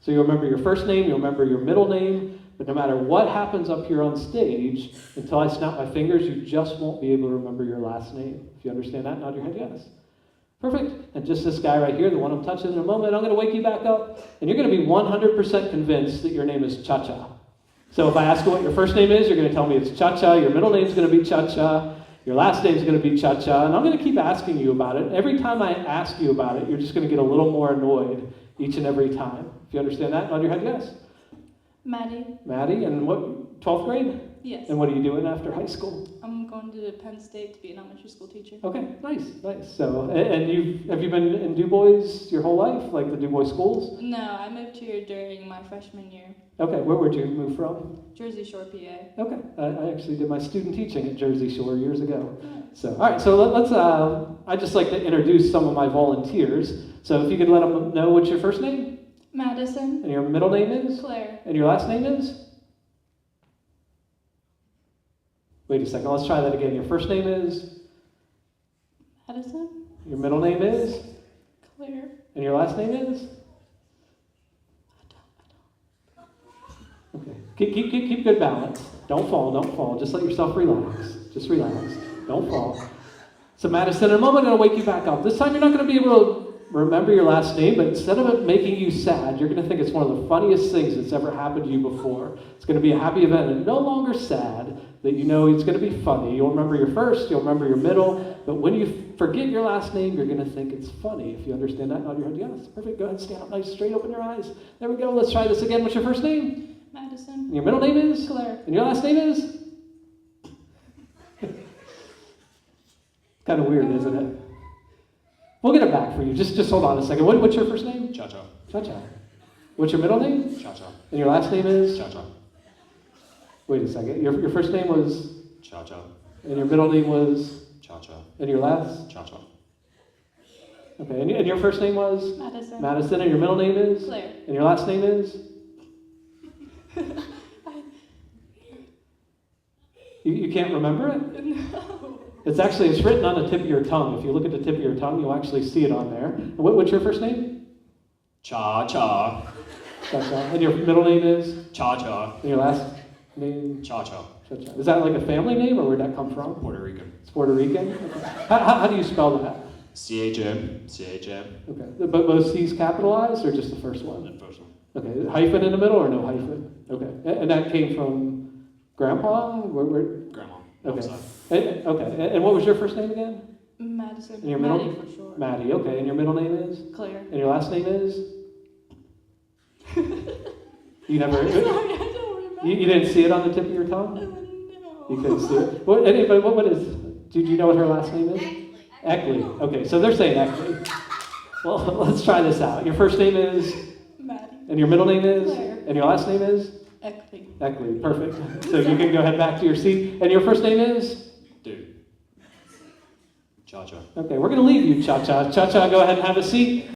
So you'll remember your first name, you'll remember your middle name, but no matter what happens up here on stage, until I snap my fingers, you just won't be able to remember your last name. If you understand that, nod your head yes. Perfect. And just this guy right here, the one I'm touching in a moment, I'm going to wake you back up, and you're going to be 100% convinced that your name is Cha-Cha. So if I ask you what your first name is, you're going to tell me it's Cha-Cha, your middle name's going to be Cha-Cha, your last name's going to be Cha-Cha, and I'm going to keep asking you about it. Every time I ask you about it, you're just going to get a little more annoyed each and every time. If you understand that, nod your head yes. Maddie. Maddie, and what, 12th grade? Yes. And what are you doing after high school? I'm going to Penn State to be an elementary school teacher. Okay, nice. So, and have you been in DuBois your whole life, like the DuBois schools? No, I moved here during my freshman year. Okay, where'd you move from? Jersey Shore, PA. Okay, I actually did my student teaching at Jersey Shore years ago. Nice. So, all right, so let's, I'd just like to introduce some of my volunteers. So if you could let them know what's your first name? Madison. And your middle name is? Claire. And your last name is? Wait a second, let's try that again. Your first name is? Madison. Your middle name is? Claire. And your last name is? Okay. Keep good balance. Don't fall. Just let yourself relax. Just relax. Don't fall. So Madison, in a moment, I'm going to wake you back up. This time you're not going to be able to remember your last name, but instead of it making you sad, you're going to think it's one of the funniest things that's ever happened to you before. It's going to be a happy event and no longer sad, that you know it's going to be funny. You'll remember your first, you'll remember your middle, but when you forget your last name, you're going to think it's funny. If you understand that, nod your head yes. Perfect. Go ahead and stand up nice, straight, open your eyes. There we go. Let's try this again. What's your first name? Madison. And your middle name is? Claire. And your last name is? Kind of weird, isn't it? We'll get it back for you. Just hold on a second. What's your first name? Cha-Cha. Cha-Cha. What's your middle name? Cha-Cha. And your last name is? Cha-Cha. Wait a second. Your first name was? Cha-Cha. And your middle name was? Cha-Cha. And your last? Cha-Cha. Okay. And your first name was? Madison. Madison. And your middle name is? Claire. And your last name is? You can't remember it? No. It's written on the tip of your tongue. If you look at the tip of your tongue, you'll actually see it on there. What's your first name? Cha-Cha. Cha-Cha. And your middle name is? Cha-Cha. And your last name? Cha-Cha. Cha-Cha. Is that like a family name, or where'd that come from? Puerto Rican. It's Puerto Rican? Okay. How do you spell that? C-H-M. C-H-M. Okay. But both C's capitalized, or just the first one? The first one. Okay. Hyphen in the middle, or no hyphen? Okay. And that came from Grandpa? Where? Grandma. Okay. Outside. Okay. And what was your first name again? Madison. And your middle? Maddie for short. Maddie. Okay. And your middle name is? Claire. And your last name is? You never. I'm sorry, I don't remember. You didn't see it on the tip of your tongue? No. You couldn't see it. What is? Do you know what her last name is? Eckley. Okay, so they're saying Eckley. Well, let's try this out. Your first name is? Maddie. And your middle name is? Claire. And your last name is? Eckley. Eckley. Perfect. So you can go ahead back to your seat. And your first name is? Dude. Cha-Cha. Okay, we're going to leave you, Cha-Cha. Cha-Cha, go ahead and have a seat.